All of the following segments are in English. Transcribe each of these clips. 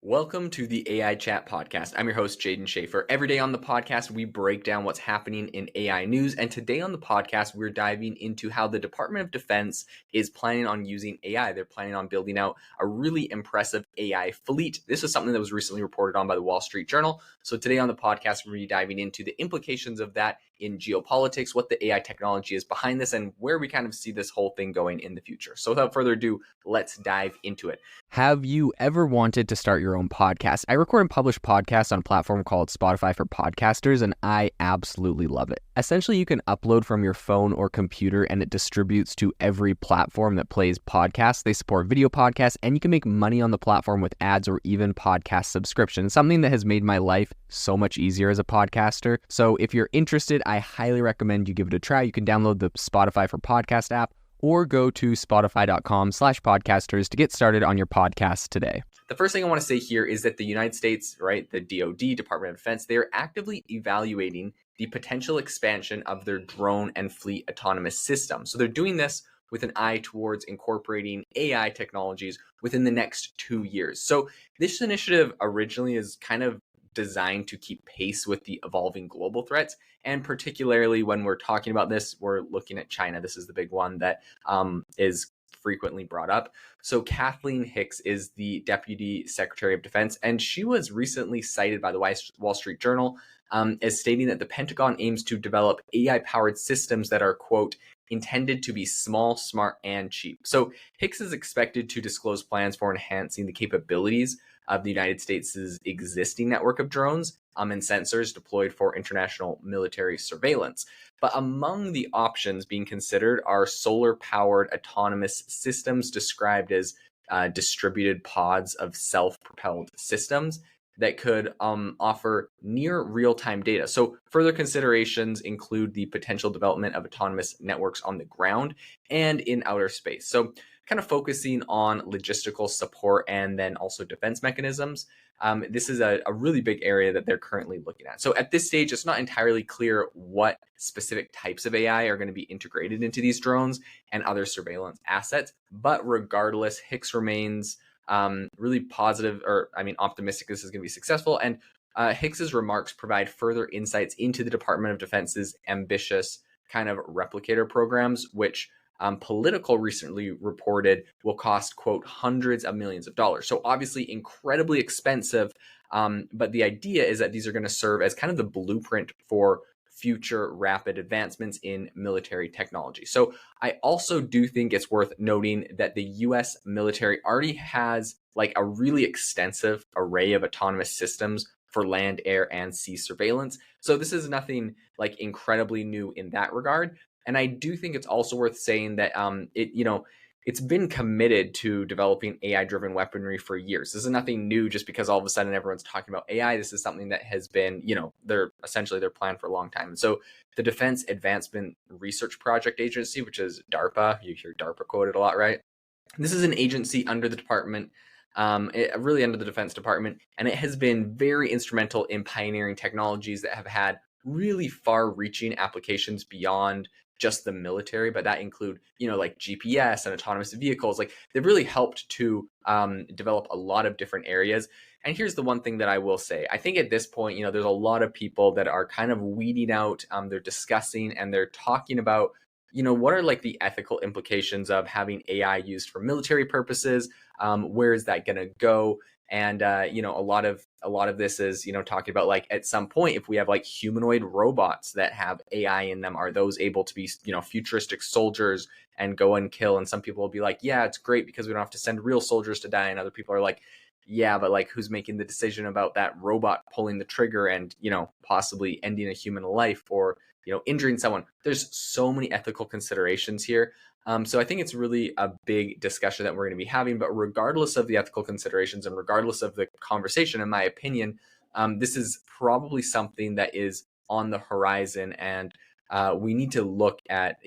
Welcome to the AI Chat Podcast. I'm your host, Jaden Schaefer. Every day on the podcast, we break down what's happening in AI news. And today on the podcast, we're diving into how the Department of Defense is planning on using AI. They're planning on building out a really impressive AI fleet. This is something that was recently reported on by the Wall Street Journal. So today on the podcast, we're going to be diving into the implications of that in geopolitics, what the AI technology is behind this, and where we kind of see this whole thing going in the future. So without further ado, let's dive into it. Have you ever wanted to start your own podcast? I record and publish podcasts on a platform called Spotify for Podcasters, and I absolutely love it. Essentially, you can upload from your phone or computer, and it distributes to every platform that plays podcasts. They support video podcasts, and you can make money on the platform with ads or even podcast subscriptions, something that has made my life so much easier as a podcaster. So if you're interested, I highly recommend you give it a try. You can download the Spotify for Podcast app or go to spotify.com/podcasters to get started on your podcast today. The first thing I want to say here is that the United States, right, the DoD, Department of Defense, they're actively evaluating the potential expansion of their drone and fleet autonomous system. So they're doing this with an eye towards incorporating AI technologies within the next 2 years. So this initiative originally is kind of designed to keep pace with the evolving global threats. And particularly when we're talking about this, we're looking at China. This is the big one that is frequently brought up. So Kathleen Hicks is the Deputy Secretary of Defense, and she was recently cited by the Wall Street Journal as stating that the Pentagon aims to develop AI-powered systems that are, quote, intended to be small, smart, and cheap. So Hicks is expected to disclose plans for enhancing the capabilities of the United States' existing network of drones and sensors deployed for international military surveillance. But among the options being considered are solar-powered autonomous systems described as distributed pods of self-propelled systems that could offer near real-time data. So further considerations include the potential development of autonomous networks on the ground and in outer space. So kind of focusing on logistical support and then also defense mechanisms. This is a really big area that they're currently looking at. So at this stage, it's not entirely clear what specific types of AI are going to be integrated into these drones and other surveillance assets. But regardless, Hicks remains really positive, optimistic this is going to be successful. And Hicks's remarks provide further insights into the Department of Defense's ambitious kind of replicator programs, which Political recently reported will cost, quote, hundreds of millions of dollars. So obviously incredibly expensive. But the idea is that these are going to serve as kind of the blueprint for future rapid advancements in military technology. So I also do think it's worth noting that the US military already has like a really extensive array of autonomous systems for land, air, and sea surveillance. So this is nothing like incredibly new in that regard. And I do think it's also worth saying that it's been committed to developing AI-driven weaponry for years. This is nothing new just because all of a sudden everyone's talking about AI. This is something that has been, their plan for a long time. And so the Defense Advancement Research Project Agency, which is DARPA, you hear DARPA quoted a lot, right? This is an agency under the department, really under the Defense Department, and it has been very instrumental in pioneering technologies that have had really far-reaching applications beyond just the military, but that include, like GPS and autonomous vehicles. Like they've really helped to develop a lot of different areas. And here's the one thing that I will say. I think at this point, there's a lot of people that are kind of weeding out, they're discussing and they're talking about, what are like the ethical implications of having AI used for military purposes? Where is that going to go? And a lot of this is talking about like at some point if we have like humanoid robots that have AI in them, are those able to be futuristic soldiers and go and kill? And some people will be like, yeah, it's great because we don't have to send real soldiers to die. And other people are like, yeah, but like who's making the decision about that robot pulling the trigger and possibly ending a human life or injuring someone? There's so many ethical considerations here. So I think it's really a big discussion that we're going to be having, but regardless of the ethical considerations and regardless of the conversation, in my opinion, this is probably something that is on the horizon, and we need to look at,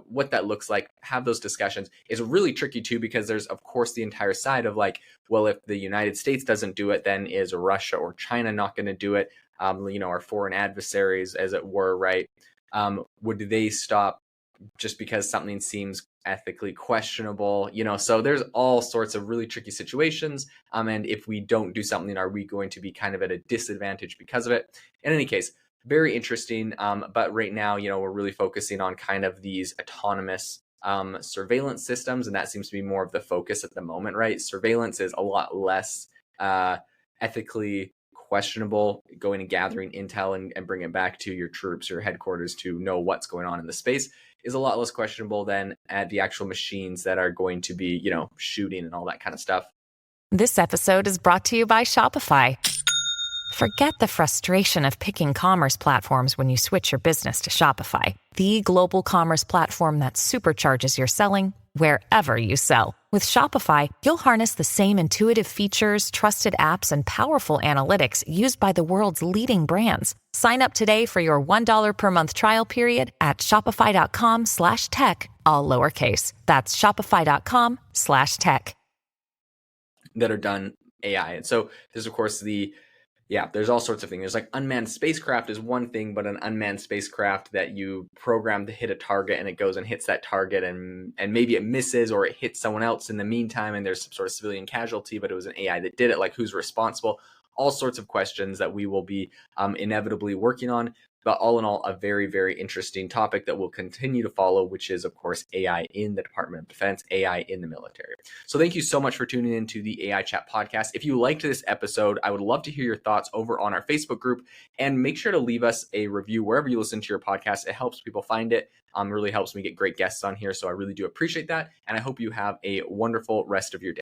what that looks like, have those discussions. It's really tricky too, because there's of course the entire side of like, well, if the United States doesn't do it, then is Russia or China not going to do it? Our foreign adversaries, as it were, right? Would they stop just because something seems ethically questionable, so there's all sorts of really tricky situations. And if we don't do something, are we going to be kind of at a disadvantage because of it? In any case, very interesting. But right now, we're really focusing on kind of these autonomous surveillance systems, and that seems to be more of the focus at the moment, right? Surveillance is a lot less ethically questionable. Going and gathering intel and bring it back to your troops or headquarters to know what's going on in the space is a lot less questionable than at the actual machines that are going to be, shooting and all that kind of stuff. This episode is brought to you by Shopify. Forget the frustration of picking commerce platforms when you switch your business to Shopify, the global commerce platform that supercharges your selling wherever you sell. With Shopify, you'll harness the same intuitive features, trusted apps, and powerful analytics used by the world's leading brands. Sign up today for your $1 per month trial period at shopify.com/tech, all lowercase. That's shopify.com/tech. That are done AI. And so there's, of course, there's all sorts of things. There's like unmanned spacecraft is one thing, but an unmanned spacecraft that you program to hit a target and it goes and hits that target and maybe it misses or it hits someone else in the meantime and there's some sort of civilian casualty, but it was an AI that did it. Like, who's responsible? All sorts of questions that we will be inevitably working on. But all in all, a very, very interesting topic that we'll continue to follow, which is, of course, AI in the Department of Defense, AI in the military. So thank you so much for tuning into the AI Chat podcast. If you liked this episode, I would love to hear your thoughts over on our Facebook group, and make sure to leave us a review wherever you listen to your podcast. It helps people find it. Really helps me get great guests on here. So I really do appreciate that. And I hope you have a wonderful rest of your day.